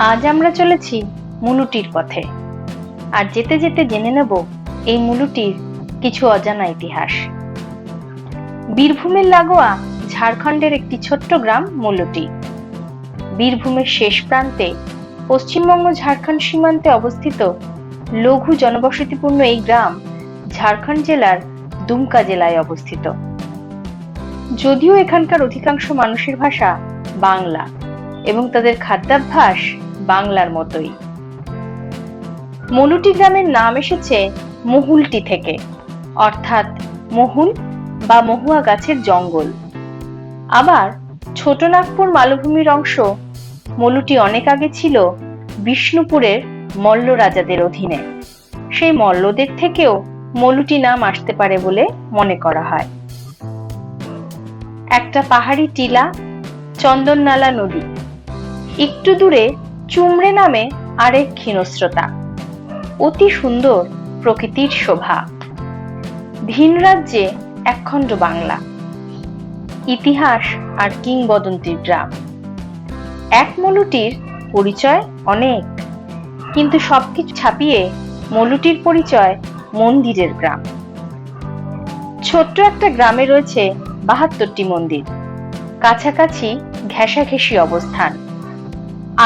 আজ আমরা চলেছি মুলুটির পথে, আর যেতে যেতে জেনে নেব এই মুলুটির কিছু অজানা ইতিহাস। বীরভূমের লাগোয়া ঝাড়খণ্ডের একটি ছোট্ট গ্রাম মুলুটি। বীরভূমের শেষ প্রান্তে পশ্চিমবঙ্গ ঝাড়খণ্ড সীমান্তে অবস্থিত লঘু জনবসতিপূর্ণ এই গ্রাম ঝাড়খণ্ড জেলার দুমকা জেলায় অবস্থিত। যদিও এখানকার অধিকাংশ মানুষের ভাষা বাংলা এবং তাদের খাদ্যাভ্যাস বাংলার মতোই। মুলুটি গ্রামের নাম এসেছে মহুলটি থেকে, অর্থাৎ মহুল বা মহুয়া গাছের জঙ্গল। আবার ছোট নাগপুর মালভূমির অংশ মুলুটি অনেক আগে ছিল বিষ্ণুপুরের মল্ল রাজাদের অধীনে। সেই মল্লদের থেকেও মুলুটি নাম আসতে পারে বলে মনে করা হয়। একটা পাহাড়ি টিলা, চন্দননালা নদী, একটু দূরে চুমড়ে নামে আরেক ক্ষীণস্রোতা। অতি সুন্দর প্রকৃতির শোভা। ভিন রাজ্যে একখণ্ড বাংলা। ইতিহাস আর কিংবদন্তির গ্রাম। এক মুলুটির পরিচয় অনেক, কিন্তু সবকিছু ছাপিয়ে মুলুটির পরিচয় মন্দিরের গ্রাম। ছোট্ট একটা গ্রামে রয়েছে ৭২টি মন্দির, কাছাকাছি ঘেঁষাঘেঁষি অবস্থান।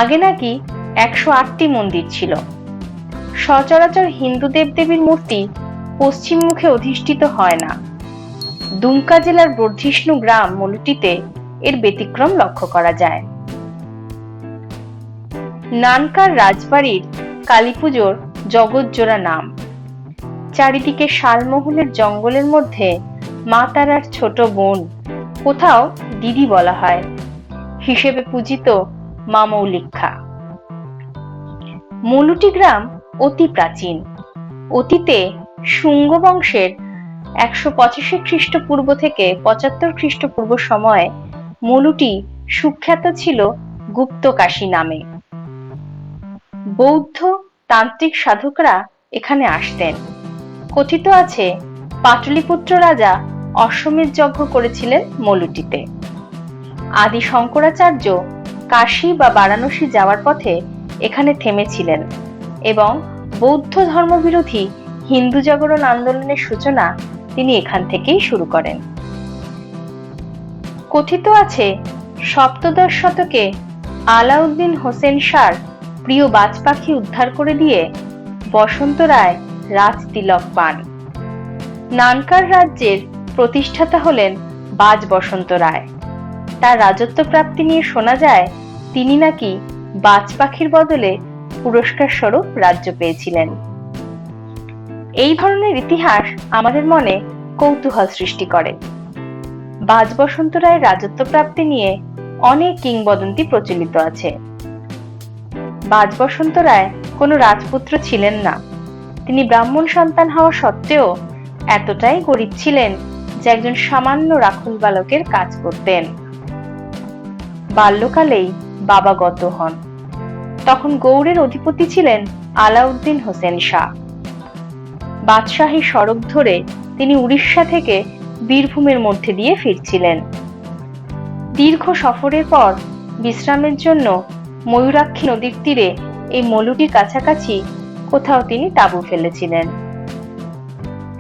আগে নাকি ১০৮টি মন্দির ছিল। সচরাচর হিন্দু দেবদেবীর মূর্তি পশ্চিম মুখে অধিষ্ঠিত হয় না। দুমকা জেলার বর্ধিষ্ণু গ্রাম মুলুটিতে এর ব্যতিক্রম লক্ষ্য করা যায়। নানকার রাজবাড়ির কালীপুজোর জগৎজোড়া নাম। চারিদিকে শালমহুলের জঙ্গলের মধ্যে মা তারার ছোট বোন, কোথাও দিদি বলা হয়, হিসেবে পূজিত মা মৌলিক্ষা। মুলুটি গ্রাম অতি প্রাচীন। অতীতে শুঙ্গ বংশের ১৮৫ খ্রিস্টপূর্ব থেকে ৭৫ খ্রিস্টপূর্ব সময়ে মুলুটি সুখ্যাত ছিল গুপ্তকাশী নামে। বৌদ্ধ তান্ত্রিক সাধকরা এখানে আসতেন। কথিত আছে পাটলিপুত্র রাজা অশ্বমেধ যজ্ঞ করেছিলেন মুলুটিতে। আদি শঙ্করাচার্য কাশী বা বারাণসী যাওয়ার পথে এখানে থেমেছিলেন এবং বৌদ্ধ ধর্মবিরোধী হিন্দু জাগরণ আন্দোলনের সূচনা তিনি এখান থেকেই শুরু করেন। কথিত আছে সপ্তদশ শতকে আলাউদ্দিন হোসেন শাহর প্রিয় বাজ পাখি উদ্ধার করে দিয়ে বসন্ত রায় রাজ তিলক পান। নানকার রাজ্যের প্রতিষ্ঠাতা হলেন বাজ বসন্ত রায়। তার রাজত্ব প্রাপ্তি নিয়ে শোনা যায় তিনি নাকি বাজ পাখির বদলে পুরস্কার স্বরূপ রাজ্য পেয়েছিলেন। এই ধরনের ইতিহাস আমাদের মনে কৌতূহল সৃষ্টি করে। বাজ বসন্ত রায়ের রাজত্ব প্রাপ্তি নিয়ে অনেক কিংবদন্তি প্রচলিত আছে। বাজ বসন্ত রায় কোনো রাজপুত্র ছিলেন না। তিনি ব্রাহ্মণ সন্তান হওয়া সত্ত্বেও এতটাই গরিব ছিলেন যে একজন সামান্য রাখাল বালকের কাজ করতেন। বাল্যকালেই বাবা গত হন। তখন গৌড়ের অধিপতি ছিলেন আলাউদ্দিন হোসেন শাহ। বাদশাহী সড়ক ধরে তিনি উড়িষ্যা থেকে বীরভূমের মধ্যে দিয়ে ফিরছিলেন। দীর্ঘ সফরের পর বিশ্রামের জন্য ময়ূরাক্ষী নদীর তীরে এই মুলুটির কাছাকাছি কোথাও তিনি তাঁবু ফেলেছিলেন।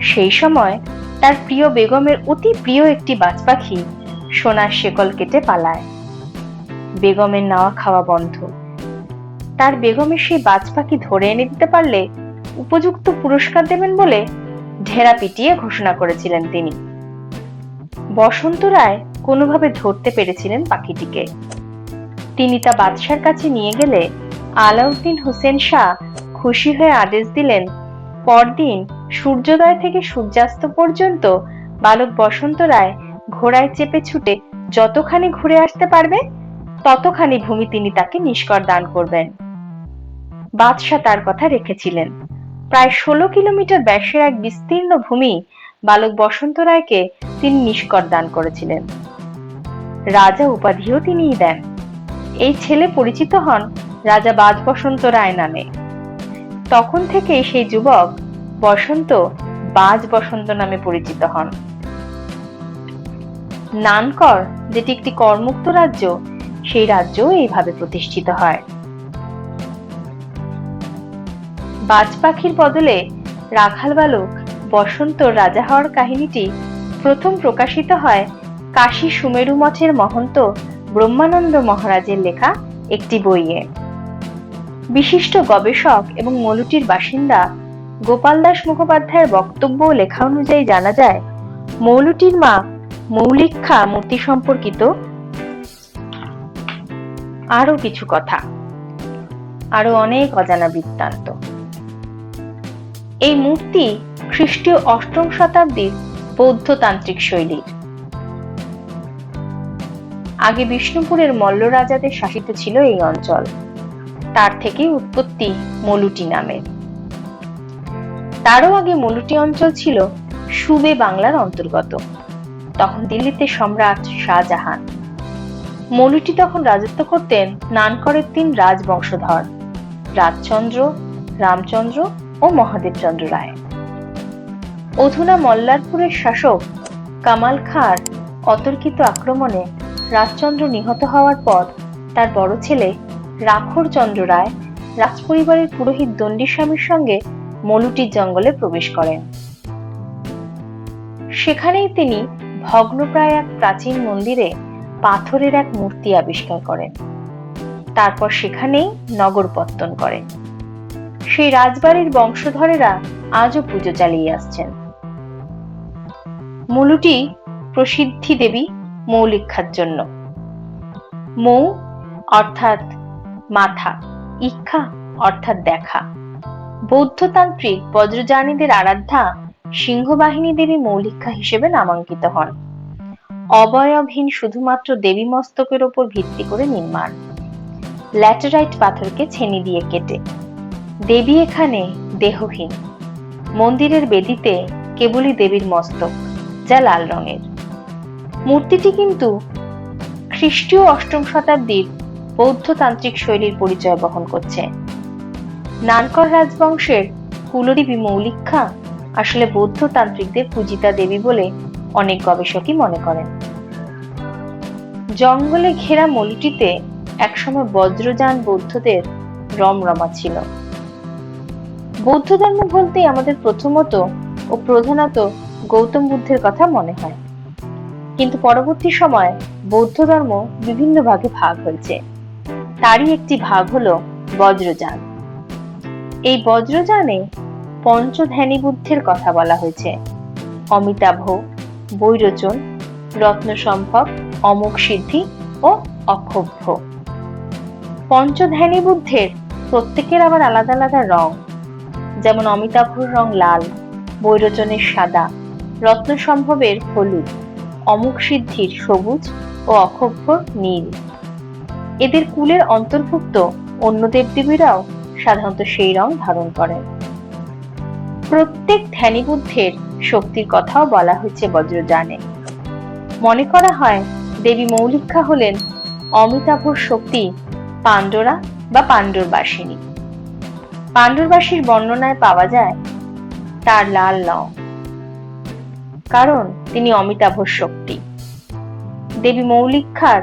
সেই সময় তার প্রিয় বেগমের অতি প্রিয় একটি বাজ পাখি সোনার শেকল কেটে পালায়। বেগমের নাওয়া খাওয়া বন্ধ। তার বেগমের সেই বাজ পাখি ধরে এনে দিতে পারলে উপযুক্ত পুরস্কার দেবেন বলে ঢেরা পিটিয়ে ঘোষণা করেছিলেন তিনি। বসন্ত রায় কোনোভাবে ধরতে পেরেছিলেন পাখিটিকে। তিনি তা বাদশার কাছে নিয়ে গেলে আলাউদ্দিন হোসেন শাহ খুশি হয়ে আদেশ দিলেন, পরদিন সূর্যোদয় থেকে সূর্যাস্ত পর্যন্ত বালক বসন্ত রায় ঘোড়ায় চেপে ছুটে যতখানি ঘুরে আসতে পারবে ততখানি ভূমি তিনি তাকে নিষ্কর দান করবেন। বাদশাহ তার কথা রেখেছিলেন। প্রায় ১৬ কিলোমিটার ব্যাসের এক বিস্তীর্ণ ভূমি বালক বসন্ত রায়কে তিনি নিষ্কর দান করেছিলেন। রাজা উপাধিও তিনিই দেন। এই ছেলে পরিচিত হন রাজা বাজ বসন্ত রায় নামে। তখন থেকে সেই যুবক বসন্ত বাজ বসন্ত নামে পরিচিত হন। নানকর, যেটি একটি করমুক্ত রাজ্য, সেই রাজ্য এইভাবে প্রতিষ্ঠিত হয়। বাজ পাখির বদলে রাখাল বালক বসন্ত রাজা হওয়ার কাহিনীটি প্রথম প্রকাশিত হয় কাশী সুমেরু মঠের মহন্ত ব্রহ্মানন্দ মহারাজের লেখা একটি বইয়ে। বিশিষ্ট গবেষক এবং মলুটির বাসিন্দা গোপাল দাস মুখোপাধ্যায়ের বক্তব্য ও লেখা অনুযায়ী জানা যায়, মৌলুটির মা মৌলিক্ষা মূর্তি সম্পর্কিত আরো কিছু কথা, আরো অনেক অজানা বৃত্তান্ত। এই মূর্তি খ্রিস্টীয় অষ্টম শতাব্দীর বৌদ্ধ তান্ত্রিক শৈলীর। আগে বিষ্ণুপুরের মল্ল রাজাদের শাসিত ছিল এই অঞ্চল, তার থেকেই উৎপত্তি মলুটি নামের। তারও আগে মলুটি অঞ্চল ছিল সুবে বাংলার অন্তর্গত। তখন দিল্লিতে সম্রাট শাহজাহান। মলুটি তখন রাজত্ব করতেন নানকরের 3 রাজবংশধর, রাজচন্দ্র, রামচন্দ্র ও মহাদেবচন্দ্র রায়। অধুনা মল্লারপুরের শাসক কামাল খাঁর অতর্কিত আক্রমণে রাজচন্দ্র নিহত হওয়ার পর তার বড় ছেলে রাখোর চন্দ্র রায় রাজপরিবারের পুরোহিত দণ্ডিস্বামীর সঙ্গে মলুটির জঙ্গলে প্রবেশ করেন। সেখানেই তিনি ভগ্নপ্রায় এক প্রাচীন মন্দিরে পাথরের এক মূর্তি আবিষ্কার করেন। তারপর সেখানেই নগর পত্তন করেন। সেই রাজবাড়ির বংশধরেরা আজও পুজো চালিয়ে আসছেন। মলুটি প্রসিদ্ধি দেবী মৌলিক্ষার জন্য। মৌ অর্থাৎ মাথা, ইক্ষা অর্থাৎ দেখা। বৌদ্ধতান্ত্রিক বজ্রযানীদের আরাধ্যা সিংহবাহিনী দেবী মৌলিক্ষা হিসেবে নামাঙ্কিত হন। অবয়বহীন শুধুমাত্র দেবী মস্তকের ওপর ভিত্তি করে নির্মাণ, ল্যাটেরাইট পাথরকে ছেনি দিয়ে কেটে। দেবী এখানে দেহহীন। মন্দিরের বেদিতে কেবলই দেবীর মস্তক, যা লাল রঙের। মূর্তিটি কিন্তু খ্রিস্টীয় অষ্টম শতাব্দীর বৌদ্ধতান্ত্রিক শৈলীর পরিচয় বহন করছে। নানকর রাজবংশের কুলদেবী মৌলিক্ষা আসলে বৌদ্ধতান্ত্রিকদের পূজিতা দেবী বলে অনেক গবেষকই মনে করেন। জঙ্গলে ঘেরা মলুটিতে একসময় বজ্রযান বৌদ্ধদের রমরমা ছিল। বৌদ্ধ ধর্ম বলতেই আমাদের প্রথমত ও প্রধানত গৌতম বুদ্ধের কথা মনে হয়, কিন্তু পরবর্তী সময়ে বৌদ্ধ ধর্ম বিভিন্ন ভাগে ভাগ হয়েছে। তারই একটি ভাগ হলো বজ্রযান। এই বজ্রযানে পঞ্চধ্যানী বুদ্ধের কথা বলা হয়েছে: অমিতাভ, বৈরোচন, রত্নসম্ভব, অমোঘ সিদ্ধি ও অক্ষোভ্য। পঞ্চধ্যানী বুদ্ধের প্রত্যেকের আবার আলাদা আলাদা রং, যেমন অমিতাভর রং লাল, বৈরোচনের সাদা, রত্নসম্ভবের হলুদ, অমোঘ সিদ্ধির সবুজ ও অক্ষোভ্যর নীল। এদের কুলের অন্তর্ভুক্ত অন্য দেবদেবীরাও সাধারণত সেই রং ধারণ করেন। প্রত্যেক ধ্যানী বুদ্ধের শক্তির কথাও বলা হয়েছে বজ্রযানে। মনে করা হয় দেবী মৌলিক্ষা হলেন অমিতাভর শক্তি পাণ্ডরা বা পাণ্ডরবাসিনী। পাণ্ডরবাসীর বর্ণনায় পাওয়া যায় তার লাল রং, কারণ তিনি অমিতাভর শক্তি। দেবী মৌলিক্ষার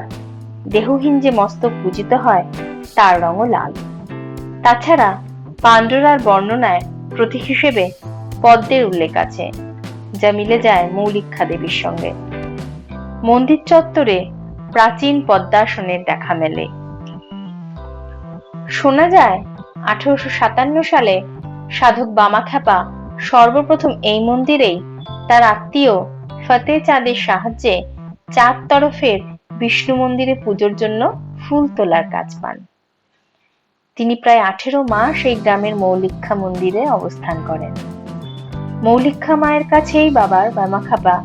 দেহহীন যে মস্তক পূজিত হয় তার রঙও লাল। তাছাড়া পাণ্ডরার বর্ণনায় প্রতীক হিসেবে পদ্মের উল্লেখ আছে, যা মিলে যায় মৌলিক্ষা দেবীর সঙ্গে। মন্দির চত্বরে প্রাচীন পদ্মাসনের দেখা মেলে। শোনা যায় 1857 সালে সাধক বামাখ্যাপা সর্বপ্রথম এই মন্দিরেই তার আত্মীয় ফতে চাঁদের সাহায্যে 4 তরফের বিষ্ণু মন্দিরে পুজোর জন্য ফুল তোলার কাজ পান। তিনি প্রায় 18 মাস এই গ্রামের মৌলিক্ষা মন্দিরে অবস্থান করেন। মৌলিক্ষা মায়ের কাছেই বাবার বামাখ্যাপা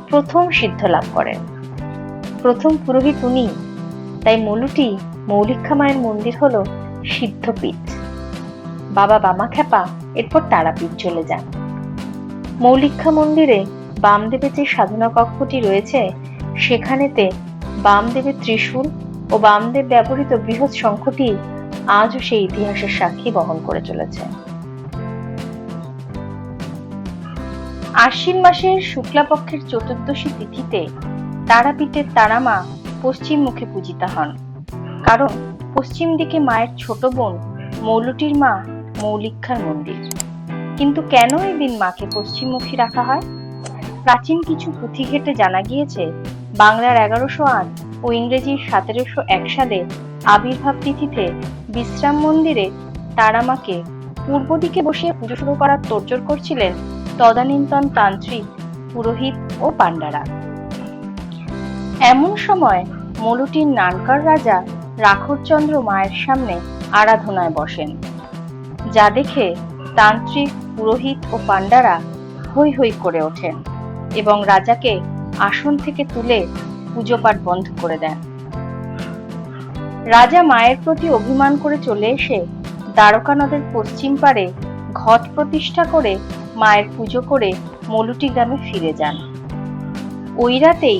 প্রথম সিদ্ধ লাভ করেন। প্রথম পুরোহিত উনি, তাই মলুটি মৌলিক্ষা মায়ের মন্দির হলো সিদ্ধপীঠ। বাবা বামাখ্যাপা এরপর তারাপীঠ চলে যান। মৌলিক্ষা মন্দিরে বামদেবের যে সাধনা কক্ষটি রয়েছে, সেখানেতে বামদেবের ত্রিশূল ও বামদেব ব্যবহৃত বৃহৎ শঙ্খটি আজও সেই ইতিহাসের সাক্ষী বহন করে চলেছে। আশ্বিন মাসের শুক্লাপক্ষের চতুর্দশী তিথিতে তারাপীঠের তারামা পশ্চিম মুখে পূজিতা হন, কারণ পশ্চিম দিকে মায়ের ছোট বোন মৌলুটির মা মৌলিক্ষার মন্দির। কিন্তু কেন এই দিন মাকে পশ্চিমমুখী রাখা হয়? প্রাচীন কিছু পুঁথি ঘেঁটে জানা গিয়েছে, বাংলার 1108 ও ইংরেজির 1701 সালে আবির্ভাব তিথিতে বিশ্রাম মন্দিরে তারামাকে পূর্ব দিকে বসিয়ে পুজো শুরু করার তোড়জোড় করছিলেন তদানীন্তন তান্ত্রিক, পুরোহিত ও পাণ্ডারা। এমন সময় মলুটির নানকার রাজা রাখরচন্দ্র মায়ের সামনে আরাধনায় বসেন, যা দেখে তান্ত্রিক, পুরোহিত ও পাণ্ডারা হৈ হৈ করে ওঠেন এবং রাজাকে আসন থেকে তুলে পুজো পাঠ বন্ধ করে দেন। রাজা মায়ের প্রতি অভিমান করে চলে এসে দ্বারকা নদের পশ্চিম পারে ঘট প্রতিষ্ঠা করে মায়ের পুজো করে মলুটি গ্রামে ফিরে যান। ওই রাতেই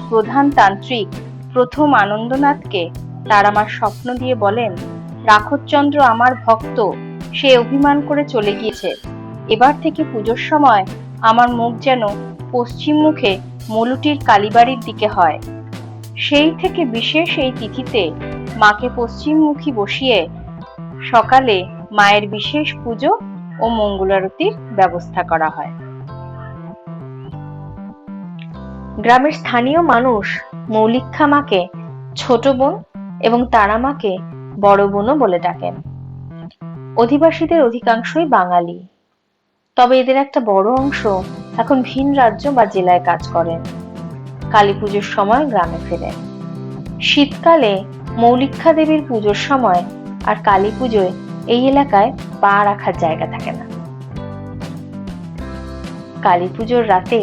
প্রধান তান্ত্রিক প্রথম আনন্দনাথকে তারামার স্বপ্ন দিয়ে বলেন, রাখরচন্দ্র আমার ভক্ত, সে অভিমান করে চলে গিয়েছে। এবার থেকে পুজোর সময় আমার মুখ যেন পশ্চিম মুখে মলুটির কালীবাড়ির দিকে হয়। সেই থেকে বিশেষ এই তিথিতে মাকে পশ্চিমমুখী বসিয়ে সকালে মায়ের বিশেষ পুজো ও মঙ্গলারতির ব্যবস্থা করা হয়। গ্রামের স্থানীয় মানুষ মৌলিক্ষা মাকে ছোট বোন এবং তারা মাকে বড় বোনও বলে ডাকেন। অধিবাসীদের অধিকাংশই বাঙালি, তবে এদের একটা বড় অংশ এখন ভিন রাজ্য বা জেলায় কাজ করেন। কালী পুজোর সময় গ্রামে ফেরেন। শীতকালে মৌলিক্ষা দেবীর পুজোর সময় আর কালী পুজোয় এই এলাকায় পা রাখার জায়গা থাকে না। কালী পুজোর রাতে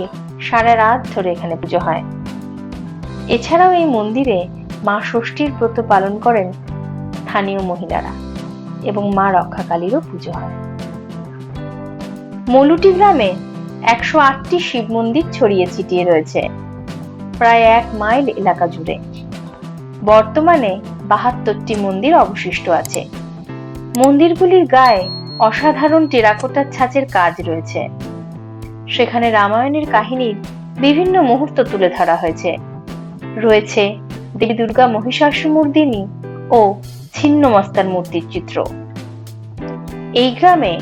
সারা রাত ধরে এখানে পুজো হয়। এছাড়াও এই মন্দিরে মা ষষ্ঠীর ব্রত পালন করেন স্থানীয় মহিলারা এবং মা রক্ষাকালীরও পুজো হয়। মলুটি গ্রামে 108টি শিব মন্দির ছড়িয়ে ছিটিয়ে রয়েছে প্রায় 1 মাইল এলাকা জুড়ে। বর্তমানে 72টি মন্দির অবশিষ্ট আছে। মন্দিরগুলির গায়ে অসাধারণ টেরাকোটার ছাঁচের কাজ রয়েছে। সেখানে রামায়ণের কাহিনীর বিভিন্ন মুহূর্ত তুলে ধরা হয়েছে। রয়েছে দেবী দুর্গা মহিষাসুরমর্দিনী ও ছিন্নমস্তার মূর্তির চিত্র। এই গ্রামে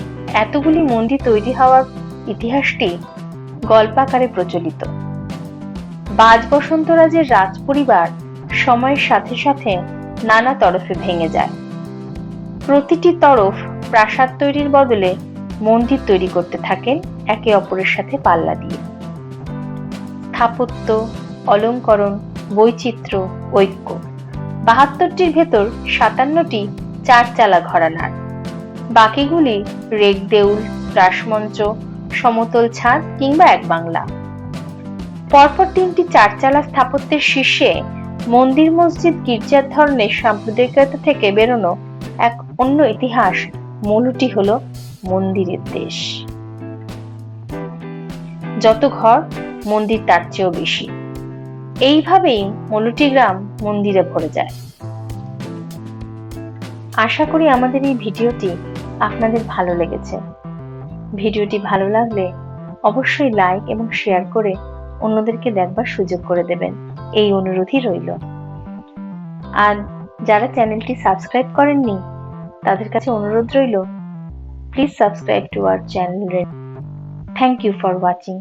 এতগুলি মন্দির তৈরি হওয়ার ইতিহাসটি গল্পাকারে প্রচলিত। বাজ বসন্তরাজের রাজ পরিবার সময়ের সাথে সাথে নানা তরফে ভেঙে যায়। প্রতিটি তরফ প্রাসাদ তৈরির বদলে মন্দির তৈরি করতে থাকেন একে অপরের সাথে পাল্লা দিয়ে। স্থাপত্য, অলঙ্করণ, বৈচিত্র্য, ঐক্য। 72টির ভেতর 57টি 4 চালা ঘরানার, বাকিগুলি রেক দেউল, রাসমঞ্চ, সমতল ছাদ কিংবা এক বাংলা। পরপর 3টি 4 চালা স্থাপত্যের শীর্ষে মন্দির, মসজিদ, গির্জার ধরনের সাম্প্রদায়িকতা থেকে বেরোনো এক অন্য ইতিহাস। মলুটি হলো মন্দিরের দেশ। যত ঘর মন্দির তার চেয়েও বেশি। এইভাবেই মলুটি গ্রাম মন্দিরে ভরে যায়। আশা করি আমাদের এই ভিডিওটি আপনাদের ভালো লেগেছে। ভিডিওটি ভালো লাগলে অবশ্যই লাইক এবং শেয়ার করে অন্যদেরকে দেখবার সুযোগ করে দেবেন, এই অনুরোধই রইল। আর যারা চ্যানেলটি সাবস্ক্রাইব করেননি তাদের কাছে অনুরোধ রইল, please subscribe to our channel. Thank you for watching.